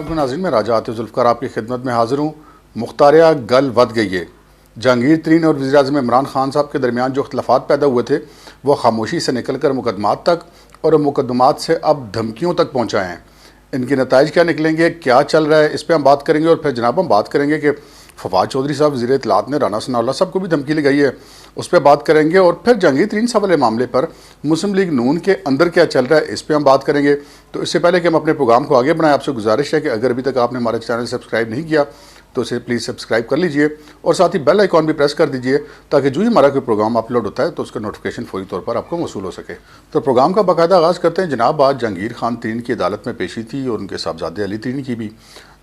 अस्सलाम नाज़रीन, मैं राजा आतिफ जुल्फ़िकार आपकी खिदमत में हाज़िर हूँ। मुख्तारिया गल वध गई है। जहांगीर तरीन और वज़ीर-ए-आज़म इमरान खान साहब के दरमियान जो इख्तिलाफ़ात पैदा हुए थे वो खामोशी से निकल कर मुकदमात तक और मुकदमात से अब धमकियों तक पहुँचाए हैं। इनके नताइज क्या निकलेंगे, क्या चल रहा है, इस पर हम बात करेंगे। और फिर जनाब हम बात करेंगे कि फवाद चौधरी साहब वज़ीर इत्तलात ने राना सनाउल्लाह साहब को भी धमकी लगाई है, उस पर बात करेंगे। और फिर जहांगीर तरीन साहब वाले मामले पर मुस्लिम लीग नून के अंदर क्या चल रहा है, इस पर हम बात करेंगे। तो इससे पहले कि हम अपने प्रोग्राम को आगे बढ़ाएं, आपसे गुजारिश है कि अगर अभी तक आपने हमारा चैनल सब्सक्राइब नहीं किया तो इसे प्लीज़ सब्सक्राइब कर लीजिए और साथ ही बेल आइकॉन भी प्रेस कर दीजिए ताकि जो ही हमारा कोई प्रोग्राम अपलोड होता है तो उसका नोटिफिकेशन फौरी तौर पर आपको मौसूल हो सके। तो प्रोग्राम का बाकायदा आगाज़ करते हैं। जनाब आज जहांगीर खान तरीन की अदालत में पेशी थी और उनके साहबजादे अली तरीन की भी।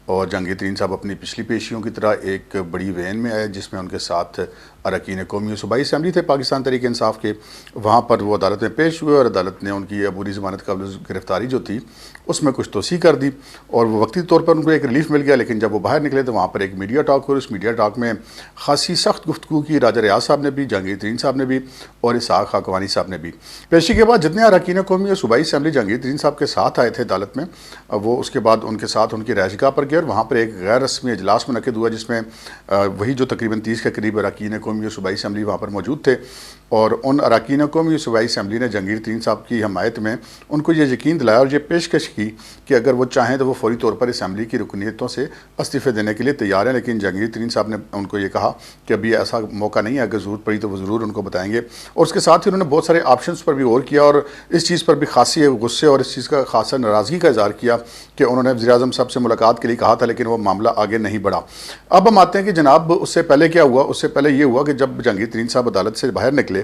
और जहांगीर तरीन साहब अपनी पिछली पेशियों की तरह एक बड़ी वैन में आए जिसमें उनके साथ अरकान कौमी सूबाई असम्बली थे पाकिस्तान तहरीक इंसाफ के। वहाँ पर वो अदालत में पेश हुए और अदालत ने उनकी अबूरी ज़मानत काबिल गिरफ्तारी जो थी उसमें कुछ तोसी कर दी और वो वक्ती तौर पर उनको एक रिलीफ मिल गया। लेकिन जब वो बाहर निकले तो वहाँ पर एक मीडिया टॉक हुई। उस मीडिया टॉक में खासी सख्त गुफ्तगू की राजा रियाज साहब ने भी, जहांगीर तरीन साहब ने भी और इसहाक खाकवानी साहब ने भी। पेशी के बाद जितने अरकान कौमी और सूबाई असम्बली जहांगीर तरीन साहब के साथ आए थे अदालत में, वो उसके बाद उनके साथ उनकी रहायशगाह पर गए और वहाँ पर एक गैर रस्मी इजलास मुनक़िद हुआ जिसमें वही जो तकरीबन 30 के करीब अरकान कौमी और सूबाई असम्बली वहाँ पर मौजूद थे। और उन अरकान कौमी और सूबाई असम्बली ने जहांगीर तरीन साहब की हमायत में उनको ये यकीन दिलाया और ये पेशकश की कि अगर वो चाहें तो वो फौरी तौर पर असम्बली की रुकनीतों से इस्तीफ़े देने के लिए तैयार हैं। लेकिन जहांगीर तरीन साहब ने उनको ये कहा कि अभी ऐसा मौका नहीं है, अगर ज़रूरत पड़ी तो वो ज़रूर उनको बताएंगे। और उसके साथ ही उन्होंने बहुत सारे ऑप्शंस पर भी गौर किया और इस चीज़ पर भी खासी गुस्से और इस चीज़ का खासा नाराज़गी का इज़हार किया कि उन्होंने वज़ीर-ए-आज़म साहब से मुलाकात के लिए कहा था लेकिन वो मामला आगे नहीं बढ़ा। अब हम आते हैं कि जनाब उससे पहले क्या हुआ। उससे पहले ये हुआ कि जब जहांगीर तरीन साहब अदालत से बाहर निकले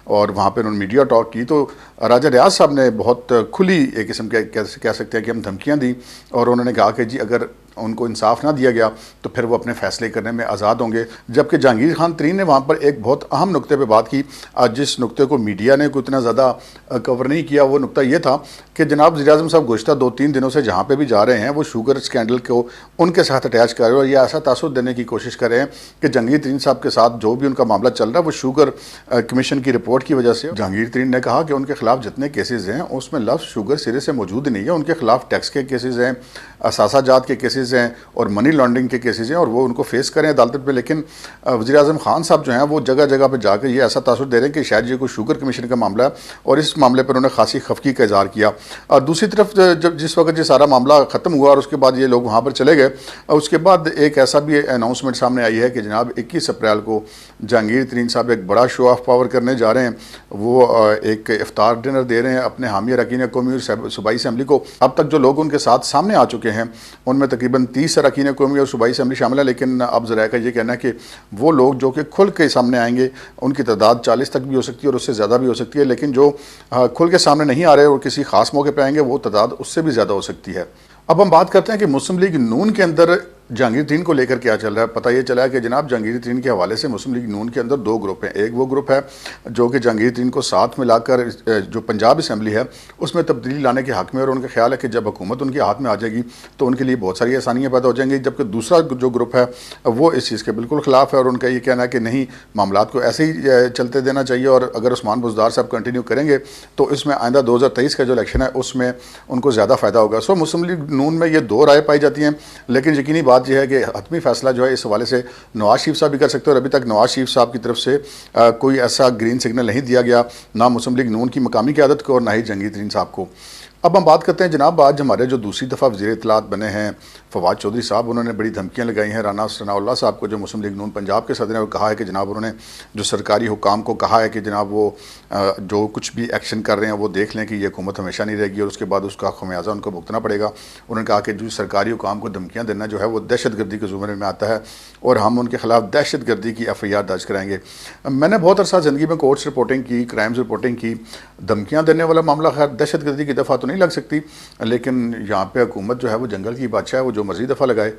और वहाँ पर उन्होंने मीडिया टॉक की तो राजा रियाज साहब ने बहुत खुली एक किस्म के कह सकते हैं कि हम धमकियाँ दी और उन्होंने कहा कि जी अगर उनको इंसाफ ना दिया गया तो फिर वो अपने फ़ैसले करने में आज़ाद होंगे। जबकि जहांगीर खान तरीन ने वहाँ पर एक बहुत अहम नुक्ते पे बात की, जिस नुक्ते को मीडिया ने इतना ज़्यादा कवर नहीं किया। वो नुक्ता ये था कि जनाब वज़ीर-ए-आज़म साहब गुज़श्ता 2-3 दिनों से जहाँ पे भी जा रहे हैं वो शुगर स्कैंडल को उनके साथ अटैच कर रहे हैं और ये ऐसा तासुर देने की कोशिश कर रहे हैं कि जहांगीर तरीन साहब के साथ जो भी उनका मामला चल रहा है वो शुगर कमीशन की रिपोर्ट की वजह से। जहांगीर तरीन ने कहा कि उनके खिलाफ जितने केसेज हैं उसमें लफ्ज़ शुगर सिरे से मौजूद नहीं है। उनके खिलाफ टैक्स के केसेज हैं, असासाजात के केसेज हैं और मनी लॉन्ड्रिंग के केसेस हैं और वो उनको फेस करें अदालत में। लेकिन वज़ीर-ए-आज़म खान साहब जो हैं वो जगह जगह पर जाकर ये ऐसा तासुर दे रहे हैं कि शायद ये कोई शुगर कमीशन का मामला है और इस मामले पर उन्होंने खासी खफकी का इज़हार किया। और दूसरी तरफ जब जिस वक्त ये सारा मामला ख़त्म हुआ और उसके बाद ये लोग वहाँ पर चले गए, उसके बाद एक ऐसा भी अनाउंसमेंट सामने आई है कि जनाब 21 अप्रैल को जहांगीर तरीन साहब एक बड़ा शो ऑफ पावर करने जा रहे हैं। वो एक इफ्तार डिनर दे रहे हैं अपने हामी अरकान कौमी और सूबाई असम्बली को। अब तक जो लोग उनके साथ सामने आ चुके हैं उनमें तकरीबन 30 अरकान कौमी और सूबाई असम्बली शामिल है। लेकिन अब ज़रा का ये कहना है कि वो लोग जो कि खुल के सामने आएंगे उनकी तादाद 40 तक भी हो सकती है और उससे ज़्यादा भी हो सकती है। लेकिन जो खुल के सामने नहीं आ रहे और किसी खास मौके पर आएंगे वो तादाद उससे भी ज़्यादा हो सकती है। अब हम बात करते हैं कि मुस्लिम लीग नून के अंदर जहांगीर तरीन को लेकर क्या चल रहा है। पता ये चला है कि जनाब जहांगीर तरीन के हवाले से मुस्लिम लीग नून के अंदर 2 ग्रुप हैं। एक वो ग्रुप है जो कि जहांगीर तरीन को साथ मिलाकर जो पंजाब असम्बली है उसमें तब्दीली लाने के हक़ में और उनका ख्याल है कि जब हुकूमत उनके हाथ में आ जाएगी तो उनके लिए बहुत सारी आसानियाँ पैदा हो जाएंगी। जबकि दूसरा जो ग्रुप है वो इस चीज़ के बिल्कुल ख़िलाफ़ है और उनका ये कहना है कि नहीं, मामला को ऐसे ही चलते देना चाहिए और अगर उस्मान बुज़दार साहब कंटिन्यू करेंगे तो इसमें आइंदा 2023 का जो इलेक्शन है उसमें उनको ज़्यादा फ़ायदा होगा। सो मुस्लिम लीग नून में ये 2 राय पाई जाती हैं। लेकिन यकीनी बात यह है कि हतमी फैसला जो है इस हवाले से नवाज शरीफ साहब भी कर सकते हैं और अभी तक नवाज शरीफ साहब की तरफ से कोई ऐसा ग्रीन सिग्नल नहीं दिया गया, ना मुस्लिम लीग नून की मकामी क़यादत को और ना ही जहांगीर तरीन साहब को। अब हम बात करते हैं जनाब आज हमारे जो दूसरी दफ़ा वज़ीर इत्तलात बने हैं फवाद चौधरी साहब, उन्होंने बड़ी धमकियां लगाई हैं राना सनाउल्लाह साहब को जो मुस्लिम लीग नून पंजाब के सदर हैं। वो कहा है कि जनाब उन्होंने जो सरकारी हुकाम को कहा है कि जनाब वो जो कुछ भी एक्शन कर रहे हैं वो देख लें कि ये हुकूमत हमेशा नहीं रहेगी और उसके बाद उसका खमियाजा उनको भुगतना पड़ेगा। उन्होंने कहा कि जो सरकारी हुकाम को धमकियाँ देना जो है वो दहशत गर्दी के ज़ुमरे में आता है और हम उनके खिलाफ दहशत गर्दी की FIR दर्ज कराएंगे। मैंने बहुत अरसा ज़िंदगी में कोर्ट्स रिपोर्टिंग की, क्राइम्स रिपोर्टिंग की। धमकियाँ देने वाला मामला खैर दहशत गर्दी की दफ़ा तो नहीं लग सकती, लेकिन यहाँ पे हुकूमत जो है वो जंगल की बादशाह है, वो जो मर्जी दफ़ा लगाए।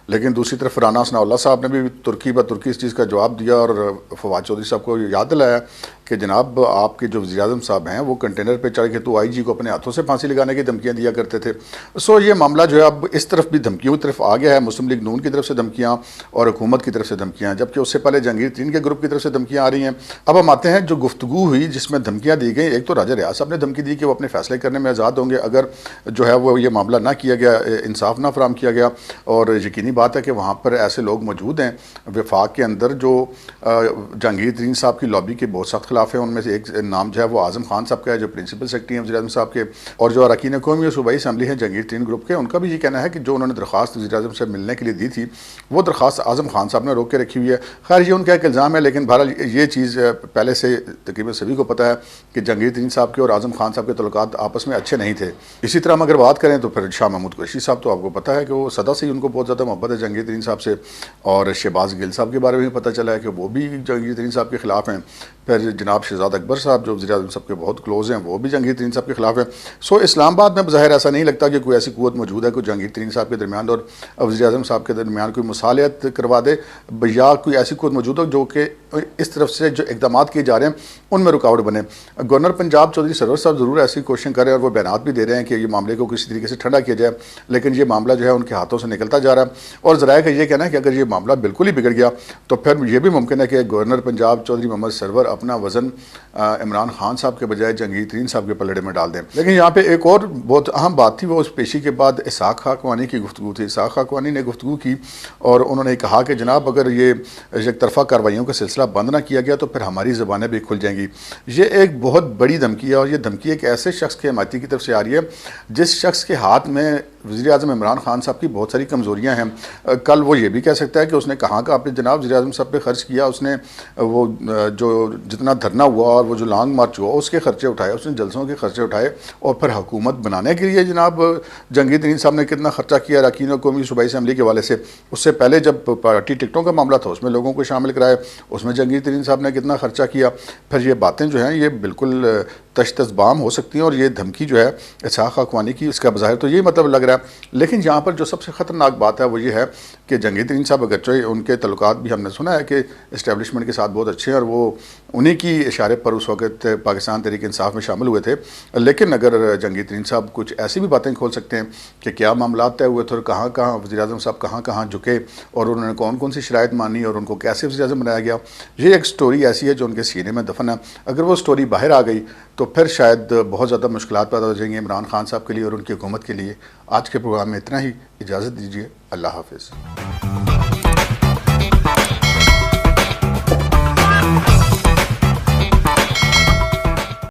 लेकिन दूसरी तरफ राना सनाउल्लाह साहब ने भी तुर्की ब तुर्की इस चीज़ का जवाब दिया और फवाद चौधरी साहब को याद दिलाया कि जनाब आपके जो वज़ीर-ए-आज़म साहब हैं वो कंटेनर पे चढ़ के तो आईजी को अपने हाथों से फांसी लगाने की धमकियाँ दिया करते थे। सो ये मामला जो है अब इस तरफ भी धमकियों की तरफ आ गया है, मुस्लिम लीग नून की तरफ से धमकियाँ और हुकूमत की तरफ से धमकियाँ, जबकि उससे पहले जहांगीर तरीन के ग्रुप की तरफ से धमकियाँ आ रही हैं। अब हम आते हैं जो गुफ्तगू हुई जिसमें धमकियाँ दी गई। एक तो राजा रियाज साहब ने धमकी दी कि वो अपने फैसले करने में आज़ाद होंगे अगर जो है वो ये मामला ना किया गया, इंसाफ ना फराम किया गया। और यकीनी बात है कि वहाँ पर ऐसे लोग मौजूद हैं वफाक के अंदर जो जहांगीर तरीन साहब की लॉबी के बहुत सख्त खिलाफ है। उनमें से एक नाम जो है वो आज़म खान साहब का है, जो प्रिंसिपल सेक्रेटरी हैं वज़ीर-ए-आज़म साहब के, और जो अरकान कौमी और सूबाई असम्बली है जहांगीर तरीन ग्रुप के, उनका भी ये कहना है कि जो उन्होंने दरख्वास्त वज़ीर-ए-आज़म से मिलने के लिए दी थी वो दरख्वास्त आज़म खान साहब ने रोक के रखी हुई है। खैर ये उनका एक इल्ज़ाम है, लेकिन बहरहाल ये चीज़ पहले से तकरीबन सभी को पता है कि जहांगीर तरीन साहब के और आज़म खान साहब के तल्लुकात आपस में अच्छे नहीं थे। इसी तरह हम अगर बात करें तो फिर शाह महमूद कुरैशी साहब, तो आपको पता है कि वो सदा से ही उनको बहुत ज़्यादा मोहब्बत है जहांगीर तरीन साहब से, और शहबाज गिल साहब के बारे में भी पता चला है कि वो भी जहांगीर तरीन साहब के खिलाफ हैं। फिर जनाब शहजाद अकबर साहब जो वज़ीर-ए-आज़म साहब के बहुत क्लोज़ हैं वो भी जहांगीर तरीन साहब के खिलाफ हैं। सो इस्लामाबाद में ज़ाहिर ऐसा नहीं लगता कि कोई ऐसी क़ुव्वत मौजूद है कोई जहांगीर तरीन साहब के दरमियान और वज़ीर-ए-आज़म साहब के दरमियान कोई मुसालियत करवा दे, या कोई ऐसी क़ुव्वत मौजूद हो जो कि इस तरफ से जो इक़दाम किए जा रहे हैं उनमें रुकावट बने। गवर्नर पंजाब चौधरी सरवर साहब ज़रूर ऐसी कोशिश कर रहे हैं और वो बयान भी दे रहे हैं कि ये मामले को किसी तरीके से ठंडा किया जाए, लेकिन ये मामला जो है उनके हाथों से निकलता जा रहा है। और ज़राए का ये कहना है कि अगर ये मामला बिल्कुल ही बिगड़ गया तो फिर ये भी मुमकिन है कि गवर्नर पंजाब चौधरी मोहम्मद सरवर अपना वज़न इमरान खान साहब के बजाय जहांगीर तरीन साहब के पलड़े में डाल दें। लेकिन यहाँ पे एक और बहुत अहम बात थी, वो उस पेशी के बाद इसहाक खाकवानी की गुफ्तगू थी। इसहाक खाकवानी ने गुफ्तगू की और उन्होंने कहा कि जनाब अगर ये एक तरफा कार्रवाइयों का सिलसिला बंद ना किया गया तो फिर हमारी ज़बानें भी खुल जाएंगी। ये एक बहुत बड़ी धमकी है और ये धमकी एक ऐसे शख्स के हमायती की तरफ से आ रही है जिस शख्स के हाथ में वज़ीर-ए-आज़म इमरान खान साहब की बहुत सारी कमज़ोरियाँ हैं। कल वो ये भी कह सकता है कि उसने कहाँ का आपने जनाब वज़ीर-ए-आज़म साहब पे खर्च किया, उसने वो जो जितना धरना हुआ और वो जो लॉन्ग मार्च हुआ उसके खर्चे उठाए, उसने जलसों के खर्चे उठाए, और फिर हुकूमत बनाने के लिए जनाब जहांगीर तरीन साहब ने कितना खर्चा किया अरकान कौमी सूबाई असम्बली के हवाले से। उससे पहले जब पार्टी टिकटों का मामला था उसमें लोगों को शामिल कराया, उसमें जहांगीर तरीन साहब ने कितना खर्चा किया। फिर ये बातें जो हैं ये बिल्कुल तश्तज़बाम हो सकती हैं और ये धमकी जो है इसहाक खाकवानी की, इसका बज़ाहिर तो यही मतलब लग रहा है। लेकिन यहाँ पर जो सबसे ख़तरनाक बात है वो ये है कि जहांगीर तरीन साहब अगरचे उनके तल्लुकात भी हमने सुना है कि इस्टेब्लिशमेंट के साथ बहुत अच्छे हैं और वो उन्हीं की इशारे पर उस वक्त पाकिस्तान तहरीक इंसाफ में शामिल हुए थे। लेकिन अगर जहांगीर तरीन साहब कुछ ऐसी भी बातें खोल सकते हैं कि क्या मामला तय हुए थे और कहाँ कहाँ वज़ीर-ए-आज़म साहब कहाँ कहाँ झुके और उन्होंने कौन कौन सी शराइत मानी और उनको कैसे वज़ीर-ए-आज़म बनाया गया, ये एक स्टोरी ऐसी है जो उनके सीने में दफन है। अगर वो स्टोरी बाहर आ गई तो फिर शायद बहुत ज़्यादा मुश्किलात पैदा हो जाएंगी इमरान खान साहब के लिए और उनकी हुकूमत के लिए। आज के प्रोग्राम में इतना ही, इजाज़त दीजिए, अल्लाह हाफ़िज़।